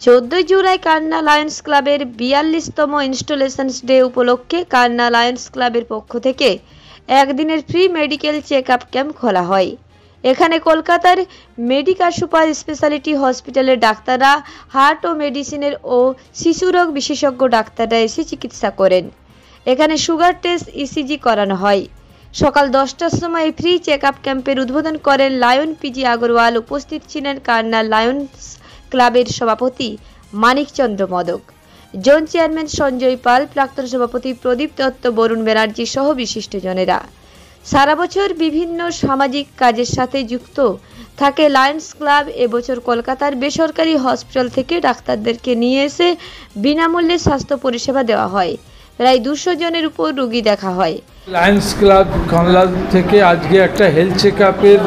14 জুলাই কান্না লায়ন্স ক্লাবের 42তম installations day উপলক্ষে কান্না লায়ন্স ক্লাবের পক্ষ থেকে একদিনের ফ্রি মেডিকেল চেকআপ ক্যাম্প খোলা হয়। এখানে কলকাতার মেডিকা সুপার স্পেশালিটি হসপিটালের ডাক্তাররা, হার্ট ও মেডিসিনের ও শিশুরোগ বিশেষজ্ঞ ডাক্তাররা এসে চিকিৎসা করেন। এখানে সুগার টেস্ট, ইসিজি করানো হয়। সকাল 10টার সময় ফ্রি চেকআপ ক্যাম্পের উদ্বোধন করেন লায়ন পিজি আগরওয়াল। উপস্থিত ছিলেন কান্না লায়ন্স ক্লাবের সভাপতি মানিক চন্দ্র মদক, জোন চেয়ারম্যান সঞ্জয় পাল, প্রাক্তন সভাপতি প্রদীপ দত্ত, বরুণ ব্যানার্জি সহ বিশিষ্টজনেরা। সারা বছর বিভিন্ন সামাজিক কাজের সাথে যুক্ত থাকে লায়ন্স ক্লাব। এবছর কলকাতার বেসরকারি হসপিটাল থেকে ডাক্তারদেরকে নিয়ে এসে বিনামূল্যে স্বাস্থ্য পরিষেবা দেওয়া হয়। প্রায় 200 জনের উপর রোগী দেখা হয়। লায়ন্স ক্লাব কানলা থেকে আজকে একটা হেলথ চেকআপের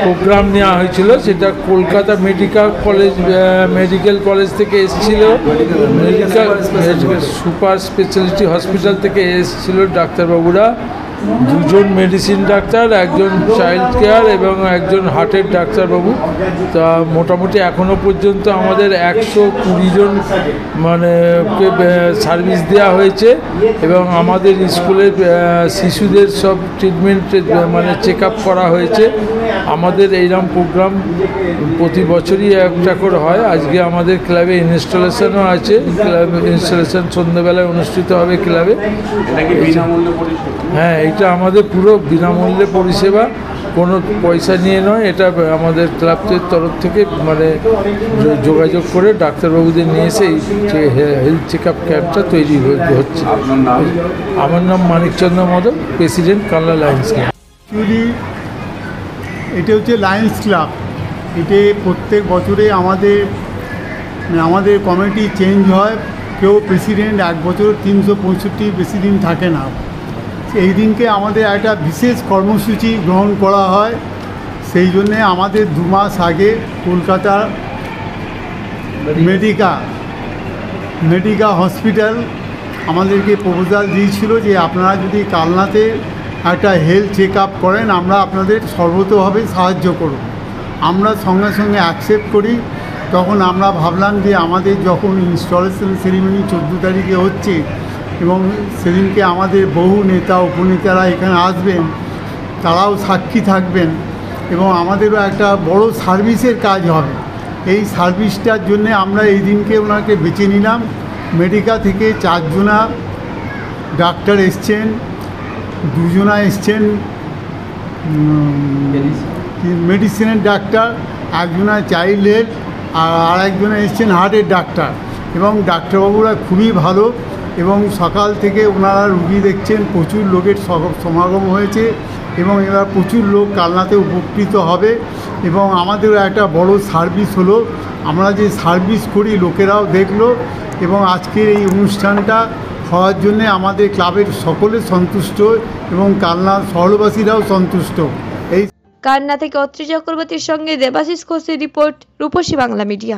প্রোগ্রাম নেওয়া হয়েছিল। সেটা কলকাতা মেডিকেল কলেজ থেকে এসেছিল, মেডিকেল সুপার স্পেশালিটি হসপিটাল থেকে এসেছিল ডাক্তারবাবুরা। 2 জন মেডিসিন ডাক্তার, একজন চাইল্ড কেয়ার এবং একজন হার্টের ডাক্তারবাবু। তা মোটামুটি এখনও পর্যন্ত আমাদের 120 জন মানে সার্ভিস দেওয়া হয়েছে এবং আমাদের স্কুলের শিশুদের সব ট্রিটমেন্ট মানে চেক আপ করা হয়েছে। আমাদের এইরকম প্রোগ্রাম প্রতি বছরই একটা করে হয়। আজকে আমাদের ক্লাবে ইনস্টলেশনও আছে। ক্লাব ইনস্টলেশন সন্ধ্যাবেলায় অনুষ্ঠিত হবে ক্লাবে। হ্যাঁ, এটা আমাদের পুরো বিনামূল্যে পরিষেবা, কোনো পয়সা নিয়ে নয়। এটা আমাদের ক্লাবের তরফ থেকে মানে যোগাযোগ করে ডাক্তারবাবুদের নিয়ে এসে এই হেলথ চেক আপ ক্যাম্পটা তৈরি হচ্ছে। আমার নাম মানিক চন্দ্র মদক, প্রেসিডেন্ট কানলা লায়ন্স ক্লাব। এটা হচ্ছে লায়ন্স ক্লাব। এতে প্রত্যেক বছরে আমাদের কমিটি চেঞ্জ হয়। কেউ প্রেসিডেন্ট 1 বছর 365 বেশি দিন থাকে না। এই দিনকে আমাদের একটা বিশেষ কর্মসূচি গ্রহণ করা হয়। সেই জন্যে আমাদের 2 মাস আগে কলকাতা মেডিকা হসপিটাল আমাদেরকে প্রপোজাল দিয়েছিল যে আপনারা যদি কালনাতে একটা হেলথ চেক আপ করেন, আমরা আপনাদের সর্বতোভাবে সাহায্য করব। আমরা সঙ্গে সঙ্গে অ্যাকসেপ্ট করি। তখন আমরা ভাবলাম যে আমাদের যখন ইনস্টলেশন সেরিমনি 14 তারিখে হচ্ছে এবং সেদিনকে আমাদের বহু নেতা উপনেতারা এখানে আসবেন, তারাও সাক্ষী থাকবেন এবং আমাদেরও একটা বড় সার্ভিসের কাজ হবে। এই সার্ভিসটার জন্যে আমরা এই দিনকে ওনাকে বেছে নিলাম। মেডিকা থেকে 4 জনা ডাক্তার এসছেন, 2 জনা এসছেন মেডিসিনের ডাক্তার, 1 জনা চাইল্ড হেলথ, আর 1 জনা এসছেন হার্টের ডাক্তার। এবং ডাক্তারবাবুরা খুবই ভালো এবং সকাল থেকে ওনারা রুগী দেখছেন। প্রচুর লোকের সমাগম হয়েছে এবং এবার প্রচুর লোক কালনাতে উপকৃত হবে। এবং আমাদেরও একটা বড় সার্ভিস হলো। আমরা যে সার্ভিস করি লোকেরাও দেখলো এবং আজকের এই অনুষ্ঠানটা হওয়ার জন্যে আমাদের ক্লাবের সকলে সন্তুষ্ট এবং কালনার শহরবাসীরাও সন্তুষ্ট। কান্না থেকে অত্রি চক্রবর্তীর সঙ্গে দেবাশিস ঘোষের রিপোর্ট, রূপসী বাংলা মিডিয়া।